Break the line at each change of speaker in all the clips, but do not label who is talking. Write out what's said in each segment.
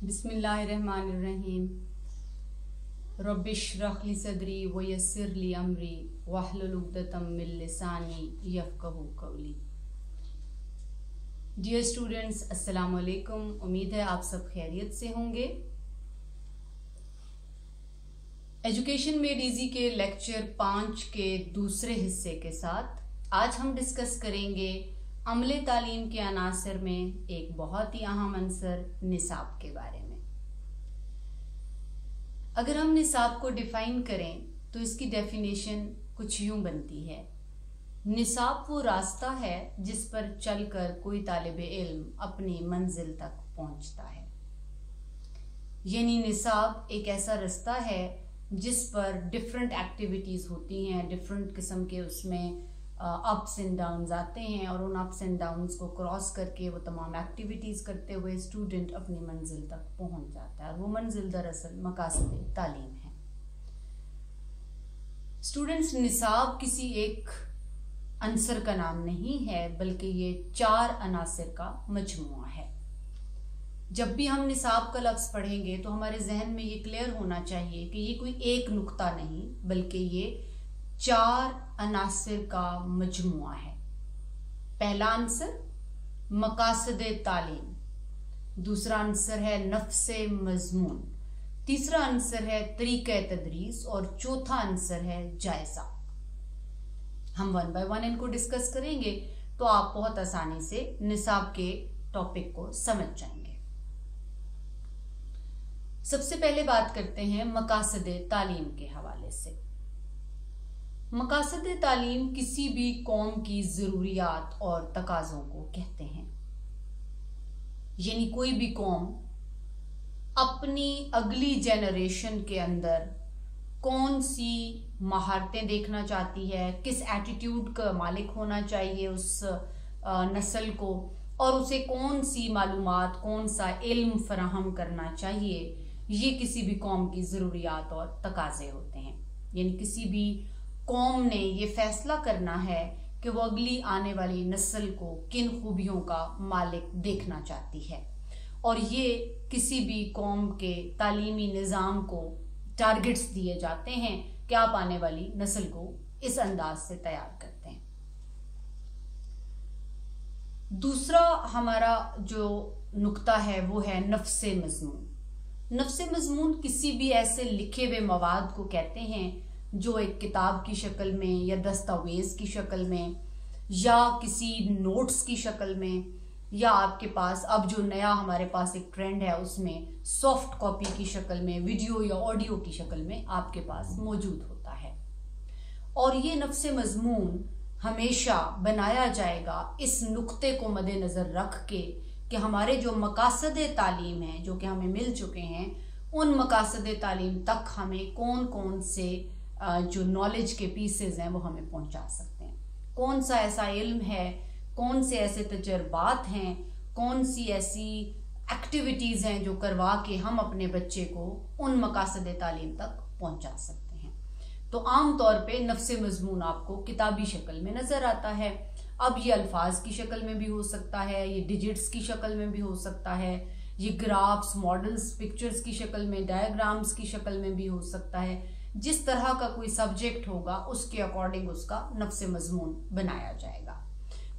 बिस्मिल्लाहिर्रहमानिर्रहीम। रब्बिश्रह ली सदरी व यस्सिर ली अमरी वहलुल उक़दतम मिन लिसानी यफ़क़हू क़ौली। डियर स्टूडेंट्स, अस्सलामु अलैकुम। उम्मीद है आप सब खैरियत से होंगे। एजुकेशन मेड इजी के लेक्चर 5 के दूसरे हिस्से के साथ आज हम डिस्कस करेंगे अमले तालीम के अनासर में एक बहुत ही अहम अंसर निसाब के बारे में। अगर हम निसाब को डिफाइन करें तो इसकी डेफिनेशन कुछ यूं बनती है। निसाब वो रास्ता है जिस पर चलकर कोई तालिब इल्म अपनी मंजिल तक पहुंचता है। यानी निसाब एक ऐसा रास्ता है जिस पर डिफरेंट एक्टिविटीज होती हैं, डिफरेंट किस्म के उसमें अप्स एंड डाउन्स आते हैं और उन अप्स एंड डाउन्स को क्रॉस करके वो तमाम एक्टिविटीज करते हुए स्टूडेंट अपनी मंजिल तक पहुंच जाता है। और वो मंजिल दरअसल मकासद तालीम है। स्टूडेंट्स, निसाब किसी एक अंसर का नाम नहीं है, बल्कि ये 4 अनासर का मजमुआ है। जब भी हम निसाब का लफ्ज पढ़ेंगे तो हमारे जहन में ये क्लियर होना चाहिए कि ये कोई एक नुक्ता नहीं, बल्कि ये 4 अनासर का मजमुआ है। पहला आंसर मकासद तालीम, दूसरा आंसर है नफ्से मजमून, तीसरा आंसर है तरीक़े तदरीस और चौथा आंसर है जायजा। हम 1 बाय 1 इनको डिस्कस करेंगे तो आप बहुत आसानी से निसाब के टॉपिक को समझ जाएंगे। सबसे पहले बात करते हैं मकासद तालीम के हवाले से। मकासद तालीम किसी भी कौम की ज़रूरियात और तकाज़ों को कहते हैं। यानी कोई भी कौम अपनी अगली जनरेशन के अंदर कौन सी महारतें देखना चाहती है, किस एटीट्यूड का मालिक होना चाहिए उस नस्ल को, और उसे कौन सी मालूमात, कौन सा इल्म फराहम करना चाहिए, ये किसी भी कौम की ज़रूरियात और तकाज़े होते हैं। यानी किसी भी कौम ने ये फैसला करना है कि वो अगली आने वाली नस्ल को किन खूबियों का मालिक देखना चाहती है, और ये किसी भी कौम के तालीमी निज़ाम को टारगेट्स दिए जाते हैं कि आप आने वाली नस्ल को इस अंदाज से तैयार करते हैं। दूसरा हमारा जो नुक्ता है वो है नफ्से मज़मून। नफ्से मज़मून किसी भी ऐसे लिखे हुए मवाद को कहते हैं जो एक किताब की शक्ल में या दस्तावेज की शक्ल में या किसी नोट्स की शक्ल में, या आपके पास अब जो नया हमारे पास एक ट्रेंड है उसमें सॉफ्ट कॉपी की शक्ल में, वीडियो या ऑडियो की शक्ल में आपके पास मौजूद होता है। और ये नफ्से मज़मून हमेशा बनाया जाएगा इस नुक्ते को मद्देनजर रख के कि हमारे जो मकासद तालीम हैं, जो कि हमें मिल चुके हैं, उन मकासद तालीम तक हमें कौन कौन से जो नॉलेज के पीसेज हैं वो हमें पहुंचा सकते हैं। कौन सा ऐसा इल्म है, कौन से ऐसे तजर्बात हैं, कौन सी ऐसी एक्टिविटीज हैं जो करवा के हम अपने बच्चे को उन मकासद तालीम तक पहुंचा सकते हैं। तो आम तौर पे नफ्से मजमून आपको किताबी शक्ल में नजर आता है। अब ये अल्फाज की शक्ल में भी हो सकता है, ये डिजिट्स की शक्ल में भी हो सकता है, ये ग्राफ्स, मॉडल्स, पिक्चर्स की शक्ल में, डायग्राम्स की शक्ल में भी हो सकता है। जिस तरह का कोई सब्जेक्ट होगा उसके अकॉर्डिंग उसका नफ्से मजमून बनाया जाएगा।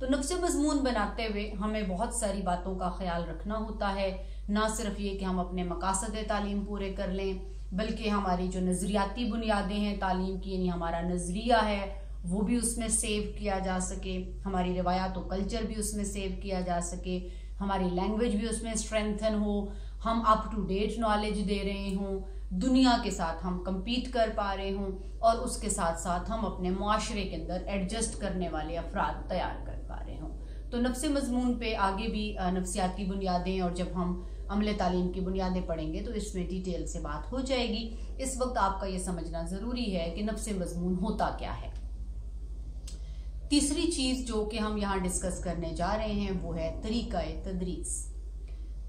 तो नफ्से मजमून बनाते हुए हमें बहुत सारी बातों का ख्याल रखना होता है। ना सिर्फ ये कि हम अपने मकासद तालीम पूरे कर लें, बल्कि हमारी जो नज़रियाती बुनियादें हैं तालीम की, यानी हमारा नज़रिया है, वो भी उसमें सेव किया जा सके, हमारी रिवायात और कल्चर भी उसमें सेव किया जा सके, हमारी लैंग्वेज भी उसमें स्ट्रेंथन हो, हम अप टू डेट नॉलेज दे रहे हों, दुनिया के साथ हम compete कर पा रहे हों, और उसके साथ साथ हम अपने मुआशरे के अंदर एडजस्ट करने वाले अफराद तैयार कर पा रहे हों। तो नफ्से मजमून पे आगे भी नफ्सियाती बुनियादें, और जब हम अमले तालीम की बुनियादें पढ़ेंगे तो इसमें डिटेल से बात हो जाएगी। इस वक्त आपका ये समझना ज़रूरी है कि नफ्से मजमून होता क्या है। तीसरी चीज़ जो कि हम यहाँ डिस्कस करने जा रहे हैं वो है तरीक़ा तदरीस।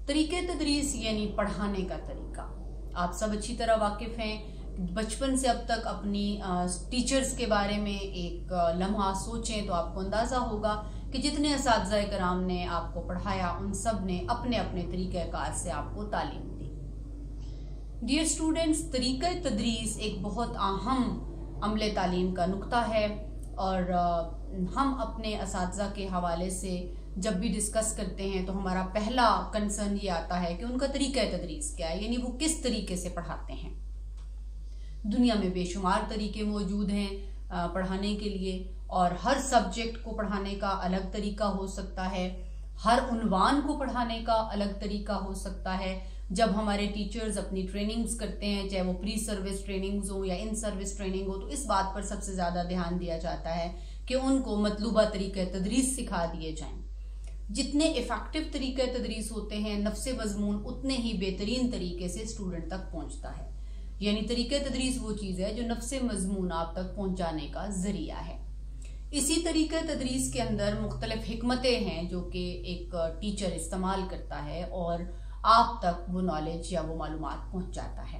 तरीक़े तदरीस यानी पढ़ाने का तरीका। आप सब अच्छी तरह वाकिफ हैं। बचपन से अब तक अपनी टीचर्स के बारे में एक लम्हा सोचें तो आपको अंदाज़ा होगा कि जितने असातिज़ा कराम ने आपको पढ़ाया उन सब ने अपने अपने तरीक़ाकार से आपको तालीम दी। डियर स्टूडेंट्स, तरीक़ा तदरीस एक बहुत अहम अमले तालीम का नुक्ता है और हम अपने असातिज़ा के हवाले से जब भी डिस्कस करते हैं तो हमारा पहला कंसर्न ये आता है कि उनका तरीक़ा तदरीस क्या है, यानी वो किस तरीके से पढ़ाते हैं। दुनिया में बेशुमार तरीके मौजूद हैं पढ़ाने के लिए और हर सब्जेक्ट को पढ़ाने का अलग तरीका हो सकता है, हर उन्वान को पढ़ाने का अलग तरीका हो सकता है। जब हमारे टीचर्स अपनी ट्रेनिंग्स करते हैं, चाहे वो प्री सर्विस ट्रेनिंग्स हो या इन सर्विस ट्रेनिंग हो, तो इस बात पर सबसे ज़्यादा ध्यान दिया जाता है कि उनको मतलूबा तरीक़े तदरीस सिखा दिए जाएं। जितने इफ़ेक्टिव तरीक़े तदरीस होते हैं, नफ्से मज़मून उतने ही बेहतरीन तरीके से स्टूडेंट तक पहुँचता है। यानी तरीक़े तदरीस वो चीज़ है जो नफ्से मज़मून आप तक पहुँचाने का ज़रिया है। इसी तरीक़े तदरीस के अंदर मुख्तलिफ हिकमतें हैं जो कि एक टीचर इस्तेमाल करता है और आप तक वो नॉलेज या वो मालूमात पहुँचाता है।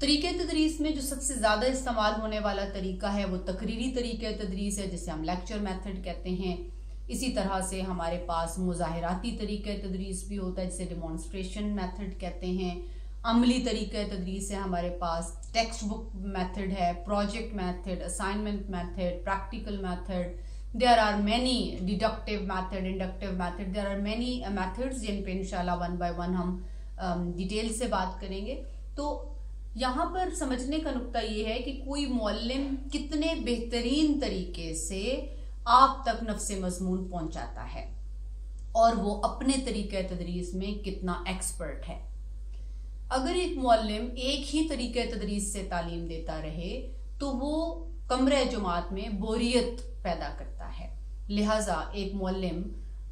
तरीक़े तदरीस में जो सबसे ज़्यादा इस्तेमाल होने वाला तरीका है वो तकरीरी तरीक़े तदरीस है, जिसे हम लेक्चर मेथड कहते हैं। इसी तरह से हमारे पास मुज़ाहिराती तरीक़े तदरीस भी होता है, जिसे डिमॉन्स्ट्रेशन मेथड कहते हैं। अमली तरीक़े तदरीस है हमारे पास, टेक्स्ट बुक मेथड है, project method, assignment method, practical method. There are many deductive method, inductive method, there are many methods जिन पे इंशाल्लाह वन बाय वन हम डिटेल से बात करेंगे। तो यहाँ पर समझने का नुक्ता ये है कि कोई मुअल्लिम कितने बेहतरीन तरीके से आप तक नफ्से मज़मून पहुँचाता है और वो अपने तरीक़े तदरीस में कितना एक्सपर्ट है। अगर एक मुअल्लिम एक ही तरीक़े तदरीस से तालीम देता रहे तो वो कमरे जुमात में बोरियत पैदा करता है। लिहाजा एक मुअल्लिम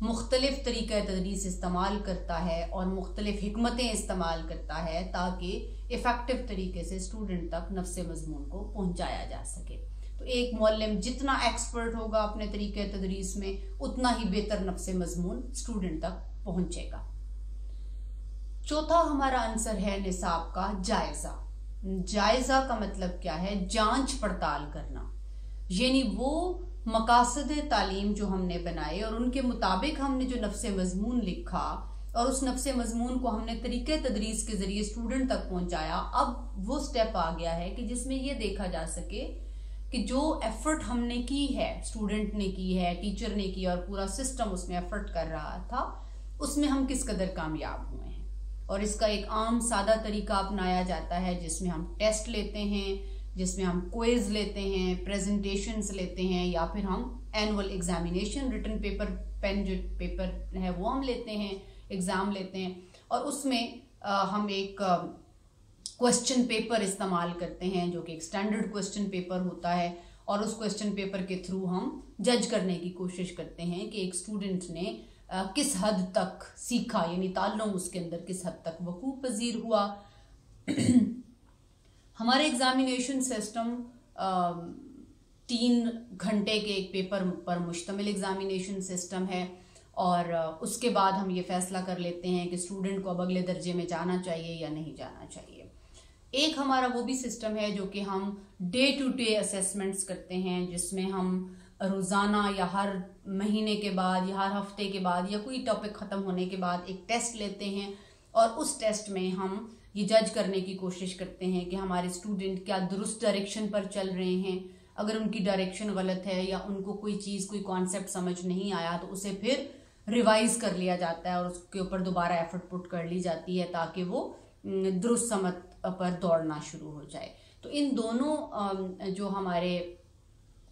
मुख्तलिफ तरीक़े तदरीस इस्तेमाल करता है और मुख्तलिफ हिकमतें इस्तेमाल करता है ताकि इफ़ेक्टिव तरीके से स्टूडेंट तक नफ्से मज़मून को पहुँचाया जा सके। तो एक मुअल्लिम जितना एक्सपर्ट होगा अपने तरीक़े तदरीस में, उतना ही बेहतर नफ्से मज़मून स्टूडेंट तक पहुँचेगा। चौथा हमारा आंसर है निसाब का जायजा। जायजा का मतलब क्या है? जांच पड़ताल करना, यानी वो मकासद तालीम जो हमने बनाए और उनके मुताबिक हमने जो नफ्से मज़मून लिखा और उस नफ्से मज़मून को हमने तरीक़े तदरीस के जरिए स्टूडेंट तक पहुंचाया। अब वो स्टेप आ गया है कि जिसमें ये देखा जा सके कि जो एफर्ट हमने की है, स्टूडेंट ने की है, टीचर ने की और पूरा सिस्टम उसमें एफर्ट कर रहा था, उसमें हम किस कदर कामयाब हुए हैं। और इसका एक आम सादा तरीका अपनाया जाता है जिसमें हम टेस्ट लेते हैं, जिसमें हम क्विज लेते हैं, प्रेजेंटेशंस लेते हैं, या फिर हम annual examination, written paper, pen जो पेपर है वो हम लेते हैं, एग्जाम लेते हैं और उसमें हम एक क्वेश्चन पेपर इस्तेमाल करते हैं जो कि एक स्टैंडर्ड क्वेश्चन पेपर होता है और उस क्वेश्चन पेपर के थ्रू हम जज करने की कोशिश करते हैं कि एक स्टूडेंट ने किस हद तक सीखा, यानी ताल्लुम उसके अंदर किस हद तक वकूफ़ पजीर हुआ। हमारे एग्जामिनेशन सिस्टम 3 घंटे के एक पेपर पर मुश्तमिल एग्जामिनेशन सिस्टम है और उसके बाद हम ये फैसला कर लेते हैं कि स्टूडेंट को अब अगले दर्जे में जाना चाहिए या नहीं जाना चाहिए। एक हमारा वो भी सिस्टम है जो कि हम डे टू डे असेसमेंट्स करते हैं, जिसमें हम रोज़ाना या हर महीने के बाद या हर हफ्ते के बाद या कोई टॉपिक ख़त्म होने के बाद एक टेस्ट लेते हैं और उस टेस्ट में हम ये जज करने की कोशिश करते हैं कि हमारे स्टूडेंट क्या दुरुस्त डायरेक्शन पर चल रहे हैं। अगर उनकी डायरेक्शन गलत है या उनको कोई चीज़, कोई कॉन्सेप्ट समझ नहीं आया तो उसे फिर रिवाइज कर लिया जाता है और उसके ऊपर दोबारा एफर्ट पुट कर ली जाती है ताकि वो दुरुस्त समझ पर दौड़ना शुरू हो जाए। तो इन दोनों जो हमारे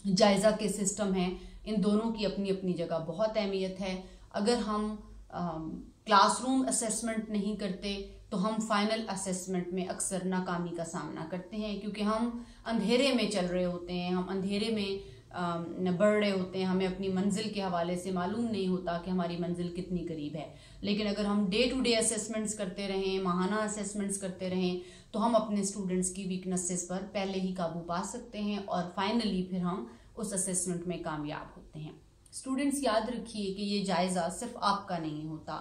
जायज़ा के सिस्टम हैं, इन दोनों की अपनी अपनी जगह बहुत अहमियत है। अगर हम क्लासरूम असेसमेंट नहीं करते तो हम फाइनल असेसमेंट में अक्सर नाकामी का सामना करते हैं, क्योंकि हम अंधेरे में चल रहे होते हैं, हम अंधेरे में बढ़ रहे होते हैं, हमें अपनी मंजिल के हवाले से मालूम नहीं होता कि हमारी मंजिल कितनी करीब है। लेकिन अगर हम डे टू डे असेसमेंट्स करते रहें, माहाना असेसमेंट्स करते रहें, तो हम अपने स्टूडेंट्स की वीकनेसेस पर पहले ही काबू पा सकते हैं और फाइनली फिर हम उस असेसमेंट में कामयाब होते हैं। स्टूडेंट्स याद रखिए कि ये जायज़ा सिर्फ आपका नहीं होता,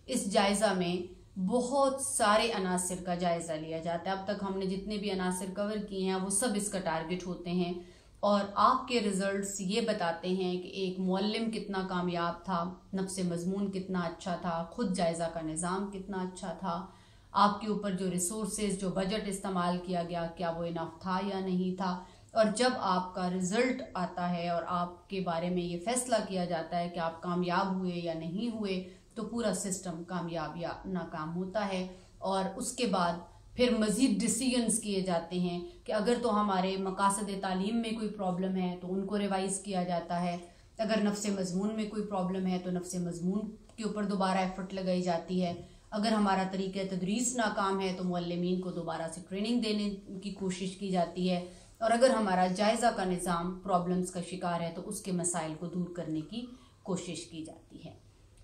इस जायज़ा में बहुत सारे अनासिर का जायज़ा लिया जाता है। अब तक हमने जितने भी अनासिर कवर किए हैं वो सब इसका टारगेट होते हैं और आपके रिजल्ट्स ये बताते हैं कि एक मुअल्लिम कितना कामयाब था, नफ्स मजमून कितना अच्छा था, खुद जायज़ा का निज़ाम कितना अच्छा था, आपके ऊपर जो रिसोर्सेज, जो बजट इस्तेमाल किया गया, क्या वो इनफ था या नहीं था। और जब आपका रिजल्ट आता है और आपके बारे में ये फैसला किया जाता है कि आप कामयाब हुए या नहीं हुए, तो पूरा सिस्टम कामयाब या नाकाम होता है। और उसके बाद फिर मज़ीद डिसीजंस किए जाते हैं कि अगर तो हमारे मकासद तालीम में कोई प्रॉब्लम है तो उनको रिवाइज़ किया जाता है, अगर नफ्स मजमून में कोई प्रॉब्लम है तो नफ्स मजमून के ऊपर दोबारा एफर्ट लगाई जाती है, अगर हमारा तरीक़ा तदरीस नाकाम है तो मुअल्लिमीन को दोबारा से ट्रेनिंग देने की कोशिश की जाती है, और अगर हमारा जायज़ा का निज़ाम प्रॉब्लम्स का शिकार है तो उसके मसाइल को दूर करने की कोशिश की जाती है।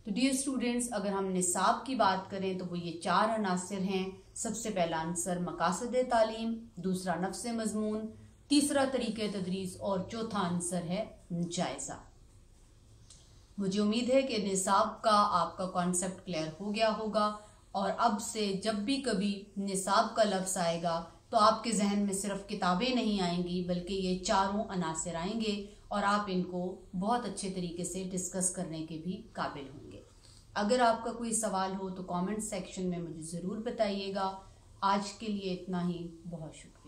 तो डियर स्टूडेंट्स, अगर हम निसाब की बात करें तो वो ये 4 अनासर हैं। सबसे पहला आंसर मकासद तालीम, दूसरा नफ्स मजमून, तीसरा तरीक़े तदरीस और चौथा आंसर है जायज़ा। मुझे उम्मीद है कि निसाब का आपका कॉन्सेप्ट क्लियर हो गया होगा, और अब से जब भी कभी निसाब का लफ्ज़ आएगा तो आपके जहन में सिर्फ किताबें नहीं आएंगी, बल्कि ये चारों अनासर आएंगे और आप इनको बहुत अच्छे तरीके से डिस्कस करने के भी काबिल होंगे। अगर आपका कोई सवाल हो तो कमेंट सेक्शन में मुझे ज़रूर बताइएगा। आज के लिए इतना ही, बहुत शुक्रिया।